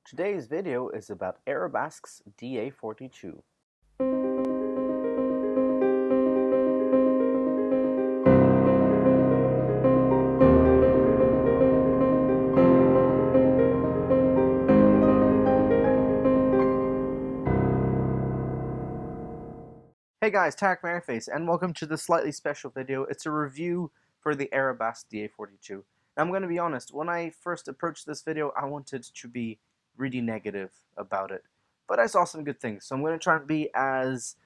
Today's video is about Aerobask's Da42. Hey guys, Tarek Merryface, and welcome to this slightly special video. It's a review for the Aerobask Da42. Now, I'm going to be honest, when I first approached this video, I wanted to be really negative about it. But I saw some good things, so I'm going to try and be as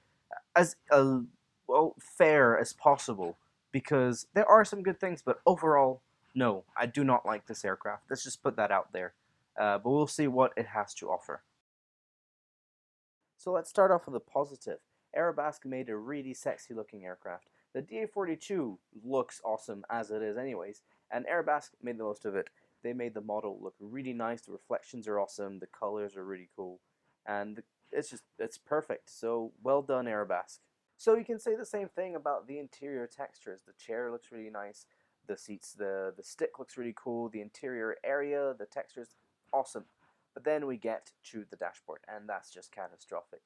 fair as possible, because there are some good things, but overall, no, I do not like this aircraft. Let's just put that out there. But we'll see what it has to offer. So let's start off with a positive. Aerobask made a really sexy looking aircraft. The Da42 looks awesome as it is anyways, and Aerobask made the most of it. They made the model look really nice, the reflections are awesome, the colors are really cool, and it's perfect. So well done, Aerobask. So you can say the same thing about the interior textures. The chair looks really nice, the seats, the stick looks really cool, the interior area, the textures, awesome. But then we get to the dashboard, and that's just catastrophic.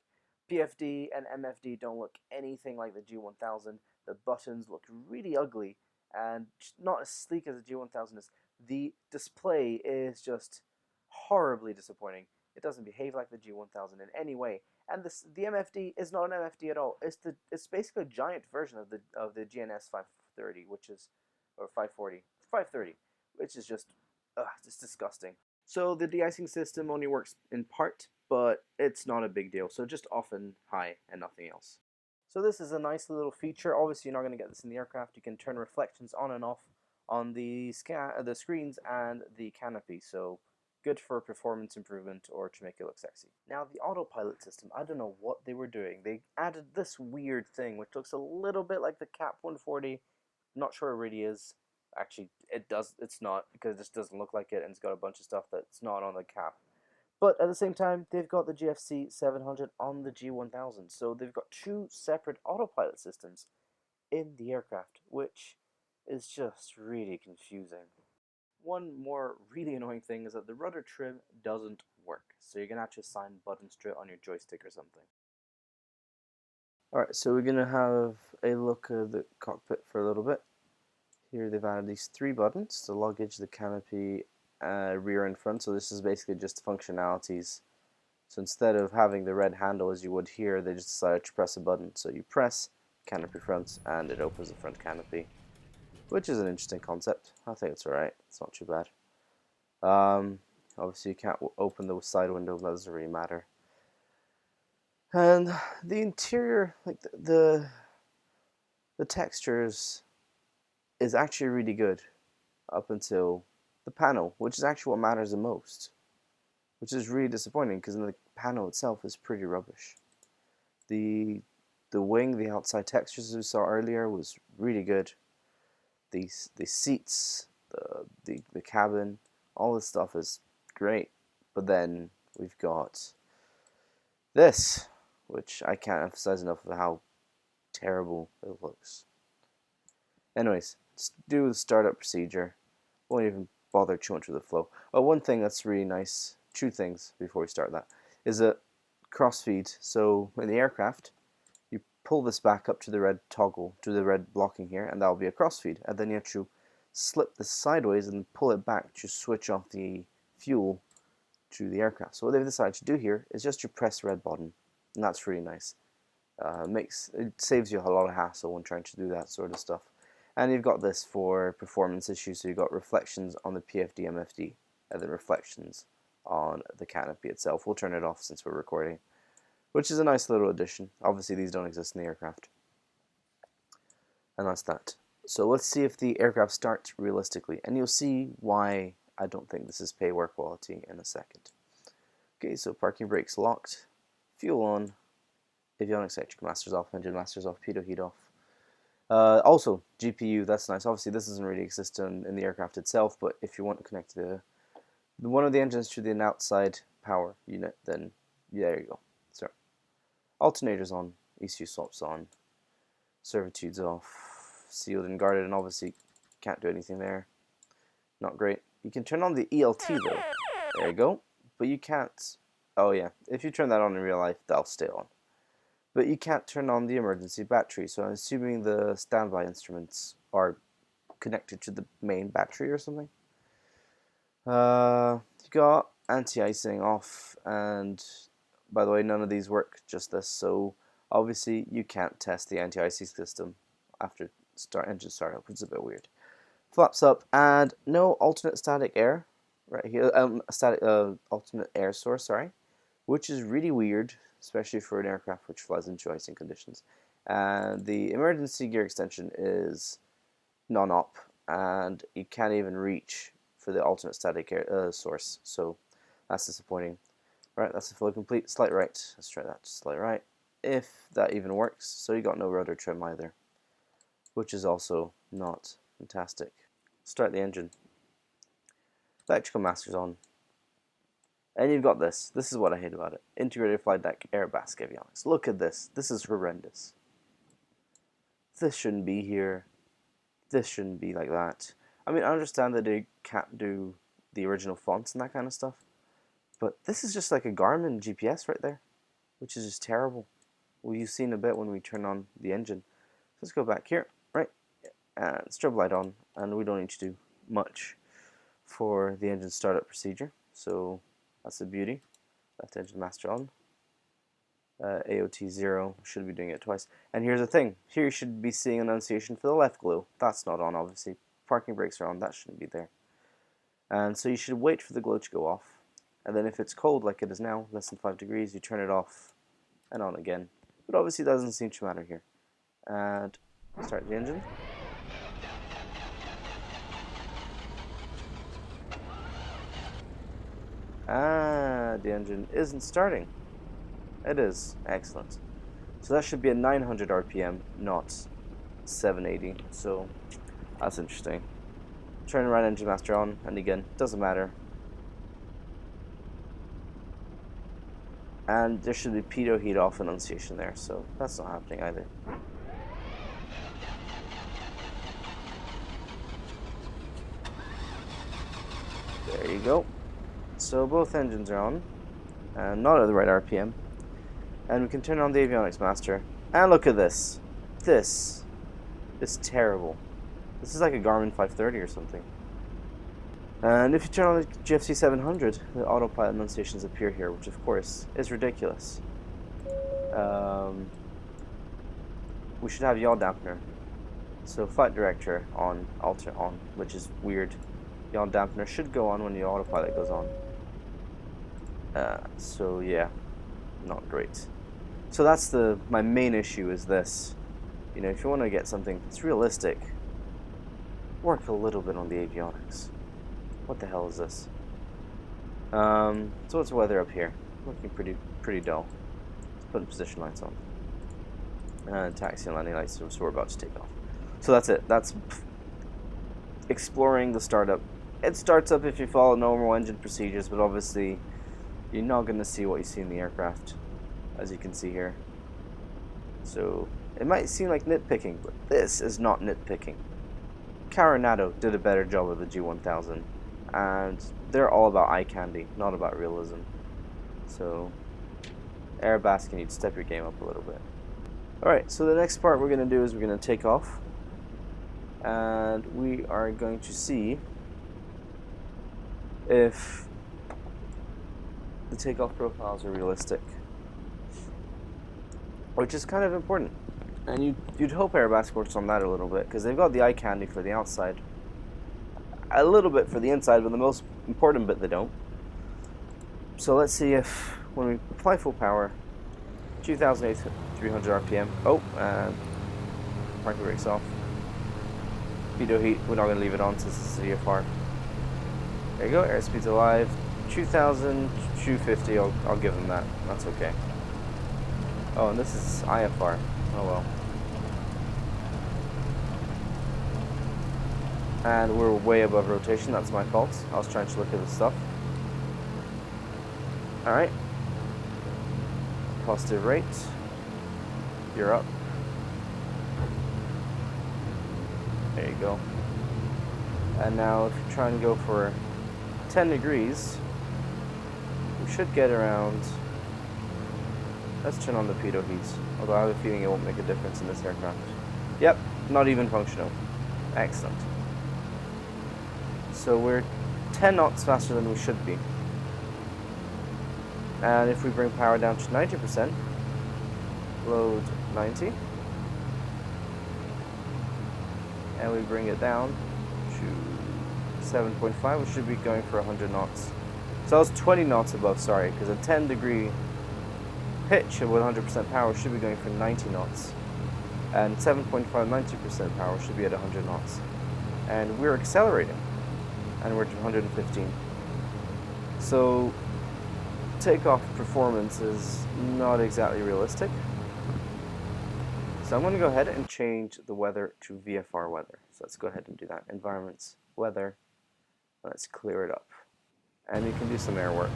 PFD and MFD don't look anything like the G1000. The buttons look really ugly and not as sleek as the G1000 is. The display is just horribly disappointing. It doesn't behave like the G1000 in any way. And the MFD is not an MFD at all. It's basically a giant version of the GNS 530, which is, or 540, 530, which is just disgusting. So the de-icing system only works in part, but it's not a big deal. So just off and high and nothing else. So this is a nice little feature. Obviously, you're not going to get this in the aircraft. You can turn reflections on and off on the screens and the canopy. So good for performance improvement or to make it look sexy. Now the autopilot system, I don't know what they were doing. They added this weird thing which looks a little bit like the Cap 140. Not sure it really is. Actually, it's not, because it just doesn't look like it, and it's got a bunch of stuff that's not on the Cap. But at the same time, they've got the GFC 700 on the G1000, so they've got two separate autopilot systems in the aircraft, which is just really confusing. One more really annoying thing is that the rudder trim doesn't work, so you're going to have to assign buttons to it on your joystick or something. Alright, so we're going to have a look at the cockpit for a little bit. Here they've added these three buttons: the luggage, the canopy, rear and front. So this is basically just functionalities. So instead of having the red handle as you would here, they just decided to press a button. So you press canopy front and it opens the front canopy, which is an interesting concept. I think it's alright. It's not too bad. Obviously you can't open the side window, but that doesn't really matter. And the interior, like the textures is actually really good up until the panel, which is actually what matters the most, which is really disappointing because the panel itself is pretty rubbish. The wing, the outside textures we saw earlier was really good. The seats, the cabin, all this stuff is great, but then we've got this, which I can't emphasize enough of how terrible it looks. Anyways, let's do the startup procedure. Won't even bother too much with the flow. Oh, one thing that's really nice, two things before we start that, is a crossfeed. So in the aircraft, you pull this back up to the red toggle, to the red blocking here, and that'll be a crossfeed. And then you have to slip this sideways and pull it back to switch off the fuel to the aircraft. So what they've decided to do here is just to press the red button, and that's really nice. It saves you a lot of hassle when trying to do that sort of stuff. And you've got this for performance issues, so you've got reflections on the PFD MFD, and then reflections on the canopy itself. We'll turn it off since we're recording, which is a nice little addition. Obviously these don't exist in the aircraft. And that's that. So let's see if the aircraft starts realistically, and you'll see why I don't think this is pay work quality in a second. Okay, so parking brakes locked, fuel on, avionics electric masters off, engine masters off, pitot heat off. Also, GPU, that's nice. Obviously, this doesn't really exist in the aircraft itself, but if you want to connect one of the engines to the outside power unit, then yeah, there you go. So, alternators on, ECU swaps on, servitudes off, sealed and guarded, and obviously can't do anything there. Not great. You can turn on the ELT though. There you go. but you can't. Oh yeah, if you turn that on in real life, they'll stay on. But you can't turn on the emergency battery, so I'm assuming the standby instruments are connected to the main battery or something. You got anti-icing off, and by the way, none of these work, just this, so obviously you can't test the anti-icing system after engine startup, which is a bit weird. Flaps up, and no alternate static air right here, alternate air source, sorry, which is really weird, especially for an aircraft which flies in true icing conditions. And the emergency gear extension is non-op, and you can't even reach for the alternate static air source, so that's disappointing. Right, that's a fully complete. Slight right. Let's try that. Slight right, if that even works. So you got no rudder trim either, which is also not fantastic. Start the engine. Electrical master's on. And you've got this. This is what I hate about it. Integrated flight deck, Aerobask Avionics. Look at this. This is horrendous. This shouldn't be here. This shouldn't be like that. I mean, I understand that they can't do the original fonts and that kind of stuff, but this is just like a Garmin GPS right there, which is just terrible. Well, you've seen a bit when we turn on the engine. Let's go back here, right, and strobe light on, and we don't need to do much for the engine startup procedure, so that's a beauty. Left engine master on. AOT 0, should be doing it twice. And here's the thing, here you should be seeing annunciation for the left glow. That's not on, obviously. Parking brakes are on, that shouldn't be there. And so you should wait for the glow to go off. And then if it's cold like it is now, less than 5 degrees, you turn it off and on again. But obviously that doesn't seem to matter here. And start the engine. The engine isn't starting. It is. Excellent. So that should be at 900 RPM, not 780. So that's interesting. Turn right engine master on, and again, doesn't matter. And there should be pitot heat off annunciation there, so that's not happening either. There you go. So both engines are on, and not at the right RPM. And we can turn on the avionics master, and look at this. This is terrible. This is like a Garmin 530 or something. And if you turn on the GFC 700, the autopilot annunciations appear here, which of course is ridiculous. We should have yaw dampener. So flight director on, alter on, which is weird. Yaw dampener should go on when the autopilot goes on. So yeah, not great. So that's my main issue is this. You know, if you want to get something that's realistic, work a little bit on the avionics. What the hell is this? So what's the weather up here? Looking pretty dull. Let's put position lights on. And taxi and landing lights, so we're about to take off. So that's it. That's exploring the startup. It starts up if you follow normal engine procedures, but obviously you're not going to see what you see in the aircraft, as you can see here. So it might seem like nitpicking, but this is not nitpicking. Caronado did a better job with the G1000, and they're all about eye candy, not about realism. So Aerobask, you need to step your game up a little bit. Alright, so the next part we're going to do is we're going to take off, and we are going to see if the takeoff profiles are realistic, which is kind of important. And you'd hope Aerobask works on that a little bit, because they've got the eye candy for the outside, a little bit for the inside, but the most important bit they don't. So let's see if, when we apply full power, 2,300 RPM, and parking brakes off, pitot heat, we're not going to leave it on since it's a VFR. There you go, airspeed's alive, 2,250, I'll give them that, that's okay. Oh, and this is IFR, oh well. And we're way above rotation, that's my fault. I was trying to look at the stuff. Alright. Positive rate. You're up. There you go. And now if you try and go for 10 degrees, should get around. Let's turn on the pitot heat, although I have a feeling it won't make a difference in this aircraft. Yep, not even functional. Excellent. So we're 10 knots faster than we should be. And if we bring power down to 90%, load 90, and we bring it down to 7.5, we should be going for 100 knots. So I was 20 knots above, sorry, because a 10-degree pitch with 100% power should be going for 90 knots. And 7.5, 90% power should be at 100 knots. And we're accelerating, and we're at 115. So takeoff performance is not exactly realistic. So I'm going to go ahead and change the weather to VFR weather. So let's go ahead and do that. Environments, weather. Let's clear it up. And you can do some air work.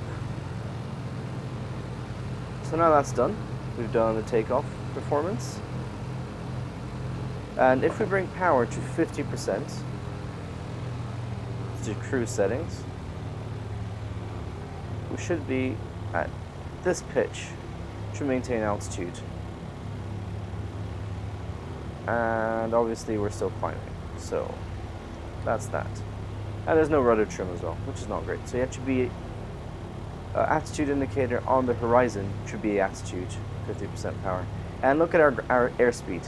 So now that's done. We've done the takeoff performance. And if we bring power to 50%, to cruise settings, we should be at this pitch to maintain altitude. And obviously we're still climbing, so that's that. And there's no rudder trim as well, which is not great. So you have to be attitude indicator on the horizon should be attitude, 50% power. And look at our airspeed,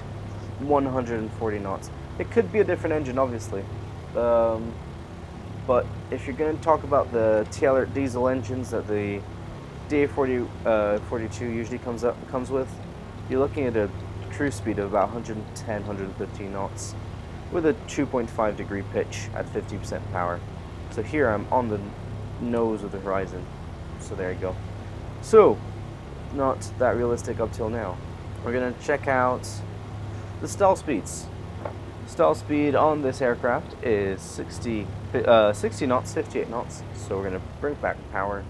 140 knots. It could be a different engine, obviously. But if you're going to talk about the TL diesel engines that the Da42 usually comes with, you're looking at a cruise speed of about 110, 115 knots with a 2.5 degree pitch at 50% power. So here I'm on the nose of the horizon. So there you go. So, not that realistic up till now. We're going to check out the stall speeds. Stall speed on this aircraft is 60 knots, 58 knots. So we're going to bring back power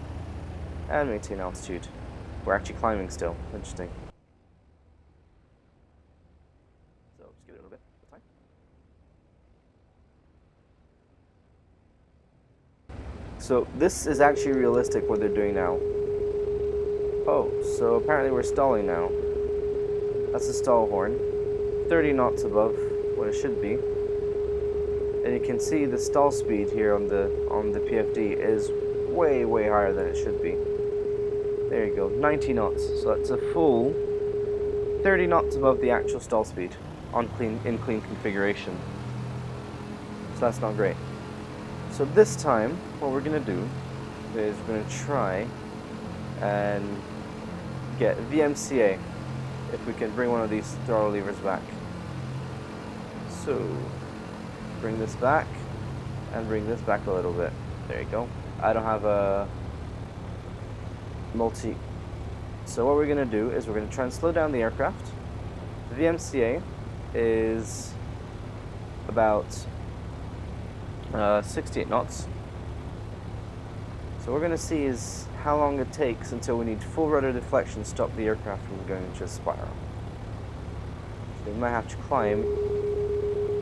and maintain altitude. We're actually climbing still. Interesting. So just give it a little bit of time. So this is actually realistic what they're doing now. Oh, so apparently we're stalling now. That's the stall horn. 30 knots above what it should be. And you can see the stall speed here on the PFD is way higher than it should be. There you go, 90 knots. So that's a full 30 knots above the actual stall speed on in clean configuration. So that's not great. So this time, what we're going to do is we're going to try and get VMCA if we can bring one of these throttle levers back. So bring this back and bring this back a little bit. There you go. I don't have a multi. So what we're going to do is we're going to try and slow down the aircraft. The VMCA is about 68 knots. So what we're going to see is how long it takes until we need full rudder deflection to stop the aircraft from going into a spiral. So we might have to climb.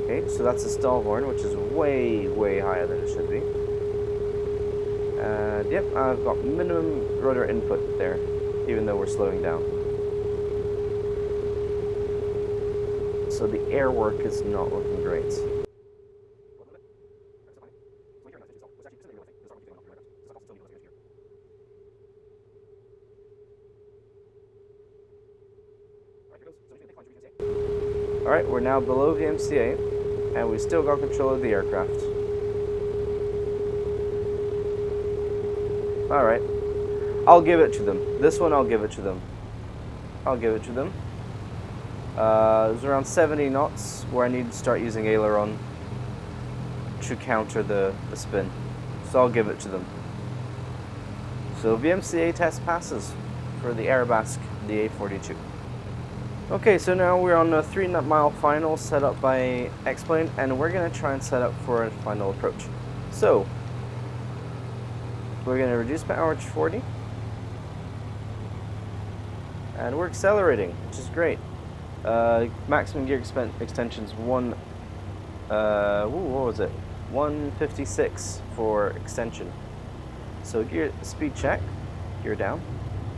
Okay, so that's a stall horn, which is way higher than it should be. And yep, I've got minimum rudder input there, even though we're slowing down. So the air work is not looking great. Alright, we're now below VMCA, and we still got control of the aircraft. Alright, I'll give it to them. This one I'll give it to them. I'll give it to them. It was around 70 knots where I need to start using aileron to counter the spin. So I'll give it to them. So VMCA test passes for the Aerobask Da42. Okay, so now we're on a 3-mile final set up by X-Plane, and we're going to try and set up for a final approach. So, we're going to reduce power to 40, and we're accelerating, which is great. Maximum gear extensions what was it? 156 for extension. So gear speed check, gear down.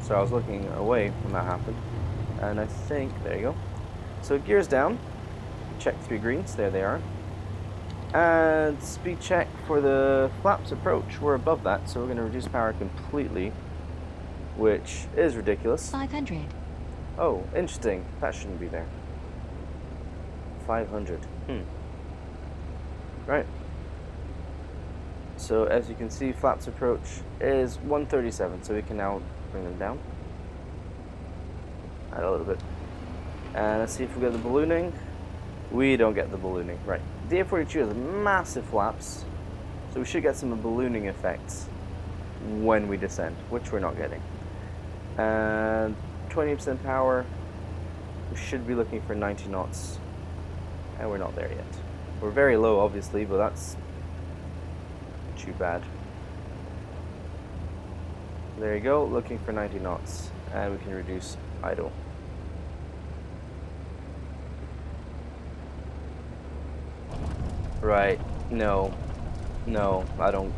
So I was looking away when that happened, and I think, there you go. So gears down, check 3 greens, there they are. And speed check for the flaps approach, we're above that, so we're going to reduce power completely, which is ridiculous. 500. Oh, interesting, that shouldn't be there. 500, Right. So as you can see, flaps approach is 137, so we can now bring them down. Add a little bit. And let's see if we get the ballooning. We don't get the ballooning, right. The A42 has massive flaps, so we should get some ballooning effects when we descend, which we're not getting. And 20% power, we should be looking for 90 knots, and we're not there yet. We're very low, obviously, but that's too bad. There you go, looking for 90 knots, and we can reduce idle. Right, no, I don't,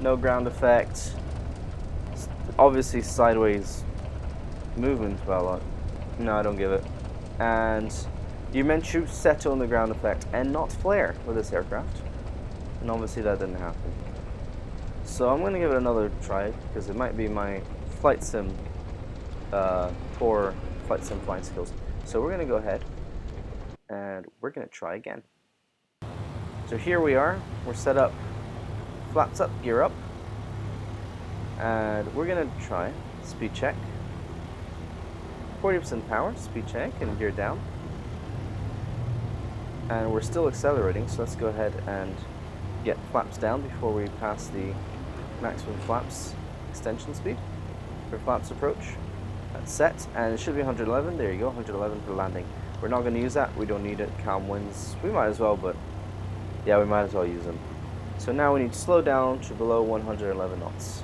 no ground effect. Obviously sideways movement, well, no, I don't give it. And you meant to settle on the ground effect and not flare with this aircraft, and obviously that didn't happen. So I'm going to give it another try, because it might be my flight sim, poor flight sim flying skills. So we're going to go ahead, and we're going to try again. So here we are, we're set up, flaps up, gear up, and we're going to try speed check. 40% power, speed check, and gear down. And we're still accelerating, so let's go ahead and get flaps down before we pass the maximum flaps extension speed for flaps approach. That's set, and it should be 111. There you go, 111 for landing. We're not going to use that, we don't need it. Calm winds, we might as well, but yeah, we might as well use them. So now we need to slow down to below 111 knots.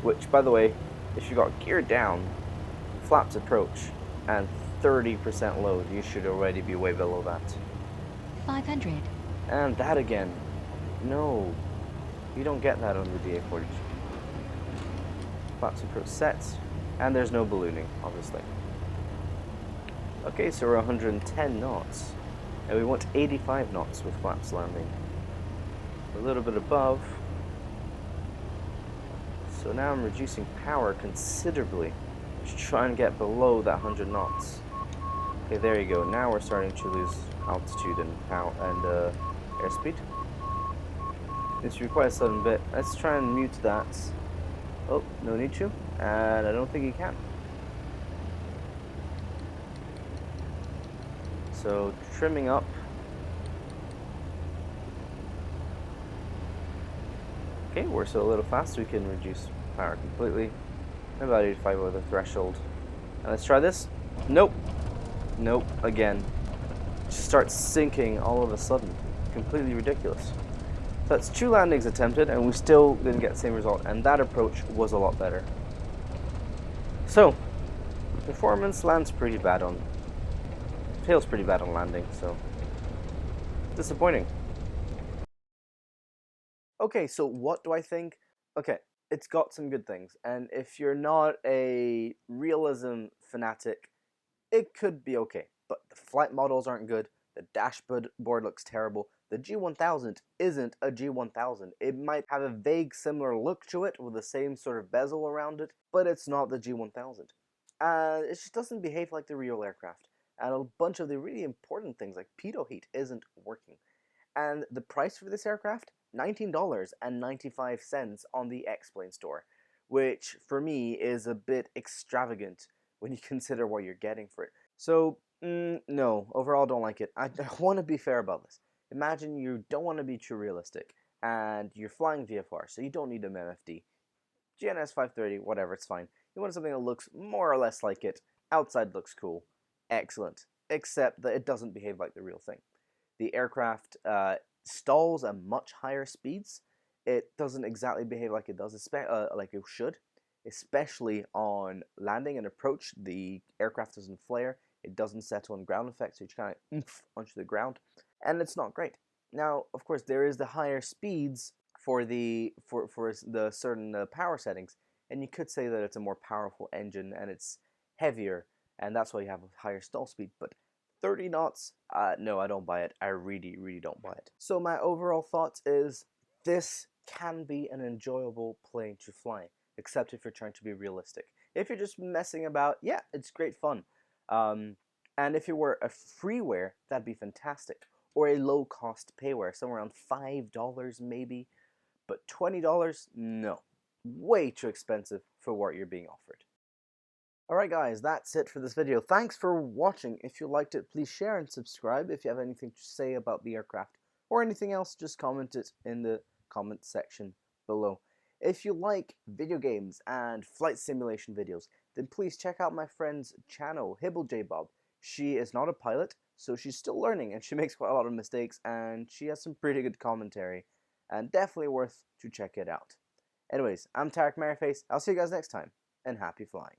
Which, by the way, if you got gear down, flaps approach, and 30% load, you should already be way below that. 500. And that again. No, you don't get that on the Da42. Flaps approach set, and there's no ballooning, obviously. Okay, so we're 110 knots, and we want 85 knots with flaps landing. A little bit above. So now I'm reducing power considerably to try and get below that 100 knots. Okay, there you go. Now we're starting to lose altitude and power and airspeed. This should be quite a sudden bit. Let's try and mute that. Oh, no need to, and I don't think you can. So trimming up. Okay, we're still a little fast, so we can reduce power completely. About 85 over the threshold. And let's try this. Nope. Nope, again. Just starts sinking all of a sudden. Completely ridiculous. That's 2 landings attempted, and we still didn't get the same result, and that approach was a lot better. So, performance lands pretty bad on... tail's pretty bad on landing, so... disappointing. Okay, so what do I think? Okay, it's got some good things, and if you're not a realism fanatic, it could be okay. But the flight models aren't good, the dashboard looks terrible, the G1000 isn't a G1000. It might have a vague similar look to it with the same sort of bezel around it, but it's not the G1000. It just doesn't behave like the real aircraft. And a bunch of the really important things like pitot heat isn't working. And the price for this aircraft? $19.95 on the X-Plane store, which for me is a bit extravagant when you consider what you're getting for it. So, no, overall don't like it. I want to be fair about this. Imagine you don't want to be too realistic, and you're flying VFR, so you don't need an MFD. GNS 530, whatever, it's fine. You want something that looks more or less like it. Outside looks cool. Excellent. Except that it doesn't behave like the real thing. The aircraft stalls at much higher speeds. It doesn't exactly behave like it does, like it should. Especially on landing and approach, the aircraft doesn't flare. It doesn't settle on ground effect, so you kind of onto the ground, and it's not great. Now, of course, there is the higher speeds for the certain power settings, and you could say that it's a more powerful engine and it's heavier, and that's why you have a higher stall speed. But 30 knots, no, I don't buy it. I really don't buy it. So my overall thoughts is this can be an enjoyable plane to fly, except if you're trying to be realistic. If you're just messing about, yeah, it's great fun. And if it were a freeware, that'd be fantastic. Or a low-cost payware, somewhere around $5 maybe. But $20, no. Way too expensive for what you're being offered. Alright guys, that's it for this video. Thanks for watching. If you liked it, please share and subscribe. If you have anything to say about the aircraft or anything else, just comment it in the comment section below. If you like video games and flight simulation videos, then please check out my friend's channel, HibbleJBob. She is not a pilot, so she's still learning, and she makes quite a lot of mistakes, and she has some pretty good commentary, and definitely worth to check it out. Anyways, I'm Tarek Merryface. I'll see you guys next time, and happy flying.